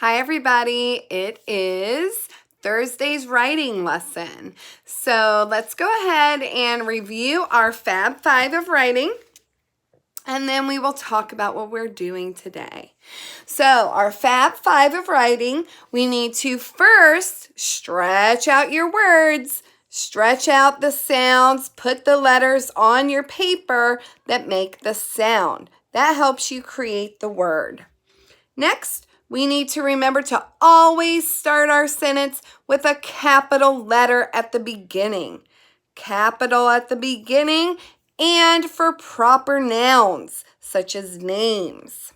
Hi everybody, it is Thursday's writing lesson. So let's go ahead and review our Fab 5 of writing, and then we will talk about what we're doing today. So our Fab 5 of writing, we need to first stretch out your words, stretch out the sounds, put the letters on your paper that make the sound. That helps you create the word. Next, we need to remember to always start our sentence with a capital letter at the beginning. Capital at the beginning and for proper nouns, such as names.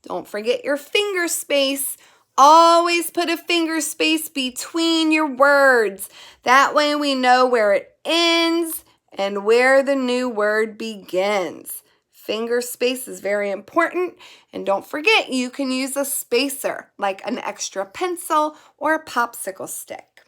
Don't forget your finger space. Always put a finger space between your words. That way we know where it ends and where the new word begins. Finger space is very important, and don't forget you can use a spacer like an extra pencil or a popsicle stick.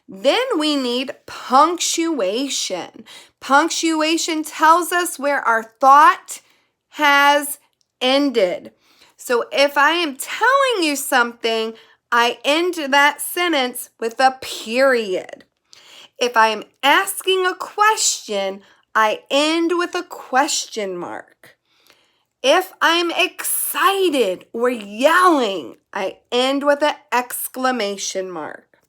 Then we need punctuation. Punctuation tells us where our thought has ended. So if I am telling you something, I end that sentence with a period. If I am asking a question, I end with a question mark. If I'm excited or yelling, I end with an exclamation mark.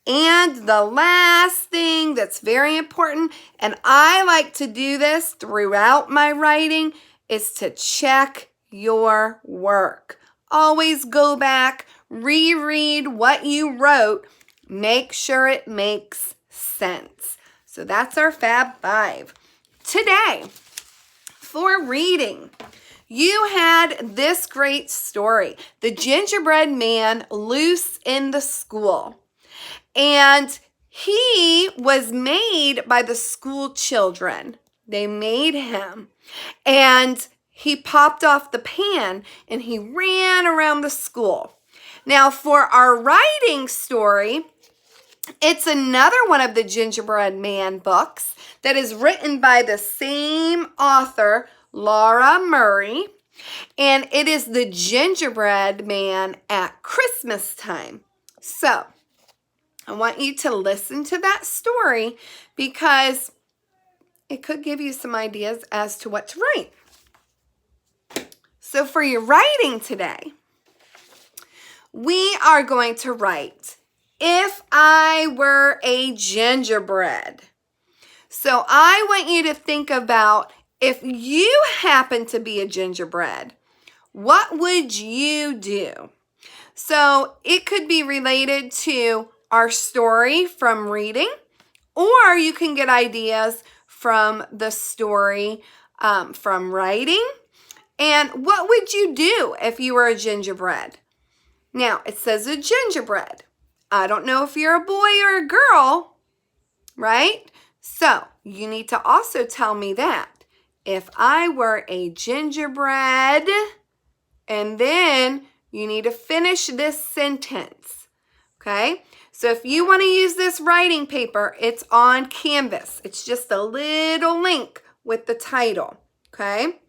And the last thing that's very important, and I like to do this throughout my writing, is to check your work. Always go back, reread what you wrote, make sure it makes sense. So that's our Fab 5. Today, for reading, you had this great story, The Gingerbread Man Loose in the School. And he was made by the school children. They made him. And he popped off the pan and he ran around the school. Now, for our writing story, it's another one of the Gingerbread Man books that is written by the same author, Laura Murray, and it is The Gingerbread Man at Christmas Time. So, I want you to listen to that story because it could give you some ideas as to what to write. So, for your writing today, we are going to write, if I were a gingerbread. So I want you to think about if you happen to be a gingerbread, what would you do? So it could be related to our story from reading, or you can get ideas from the story from writing. And what would you do if you were a gingerbread? Now, it says a gingerbread. I don't know if you're a boy or a girl, right? So you need to also tell me that. If I were a gingerbread, and then you need to finish this sentence, okay? So if you want to use this writing paper, it's on Canvas. It's just a little link with the title, okay?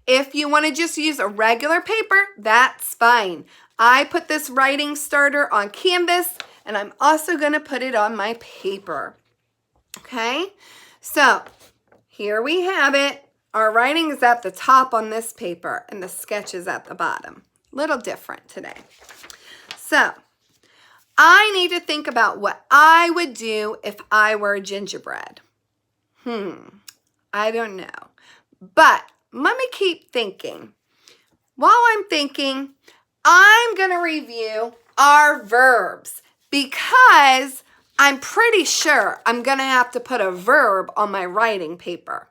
If you want to just use a regular paper, that's fine. I put this writing starter on Canvas, and I'm also going to put it on my paper. Okay, so here we have it. Our writing is at the top on this paper, and the sketch is at the bottom. Little different today. So I need to think about what I would do if I were a gingerbread. I don't know. But let me keep thinking. While I'm thinking, I'm going to review our verbs because I'm pretty sure I'm going to have to put a verb on my writing paper.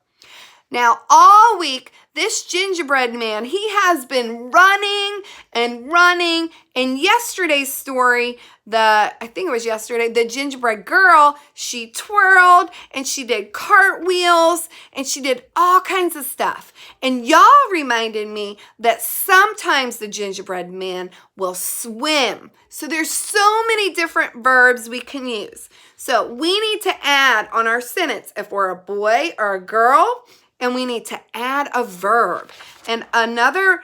Now, all week, this gingerbread man, he has been running and running. In yesterday's story, I think it was yesterday, the gingerbread girl, she twirled and she did cartwheels and she did all kinds of stuff. And y'all reminded me that sometimes the gingerbread man will swim. So there's so many different verbs we can use. So we need to add on our sentence if we're a boy or a girl, and we need to add a verb. And another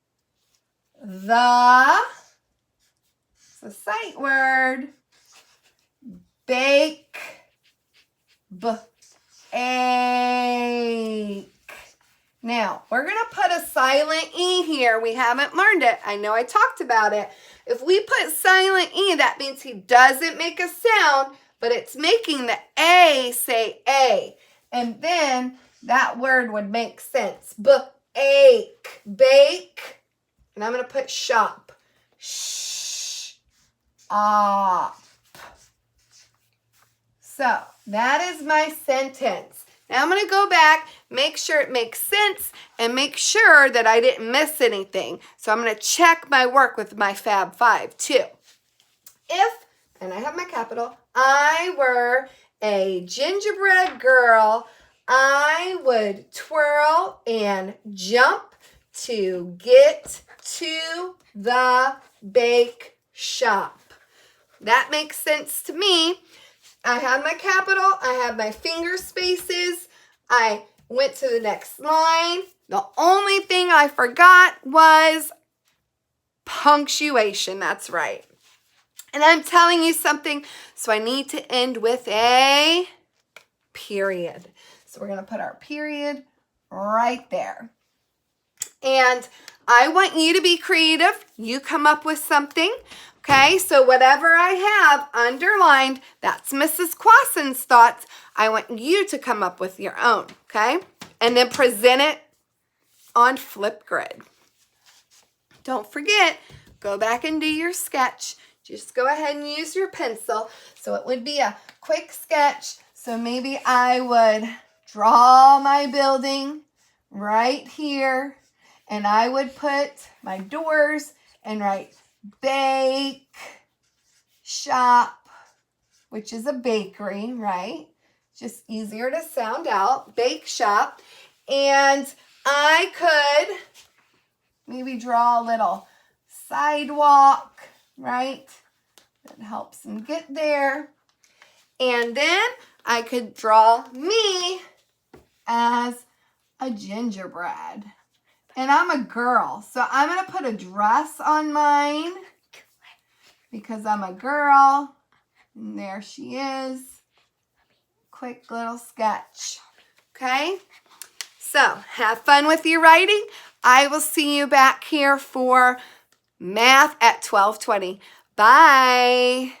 the, it's a sight word, bake, ache. Now, we're going to put a silent E here. We haven't learned it. I know I talked about it. If we put silent E, that means he doesn't make a sound, but it's making the A say A. And then that word would make sense. Ache, bake. And I'm going to put shop. Up. So that is my sentence. Now I'm going to go back, make sure it makes sense, and make sure that I didn't miss anything. So I'm going to check my work with my Fab 5 too. If, and I have my capital, I were a gingerbread girl, I would twirl and jump to get to the bake shop. That makes sense to me. I had my capital, I had my finger spaces, I went to the next line. The only thing I forgot was punctuation, that's right. And I'm telling you something, so I need to end with a period. So we're going to put our period right there. And I want you to be creative. You come up with something. Okay, so whatever I have underlined, that's Mrs. Quasson's thoughts. I want you to come up with your own, okay? And then present it on Flipgrid. Don't forget, go back and do your sketch. Just go ahead and use your pencil. So it would be a quick sketch. So maybe I would draw my building right here. And I would put my doors and write bake shop, which is a bakery, right? Just easier to sound out, bake shop. And I could maybe draw a little sidewalk, right? That helps them get there. And then I could draw me as a gingerbread. And I'm a girl, so I'm going to put a dress on mine because I'm a girl. And there she is. Quick little sketch. Okay? So, have fun with your writing. I will see you back here for math at 12:20. Bye.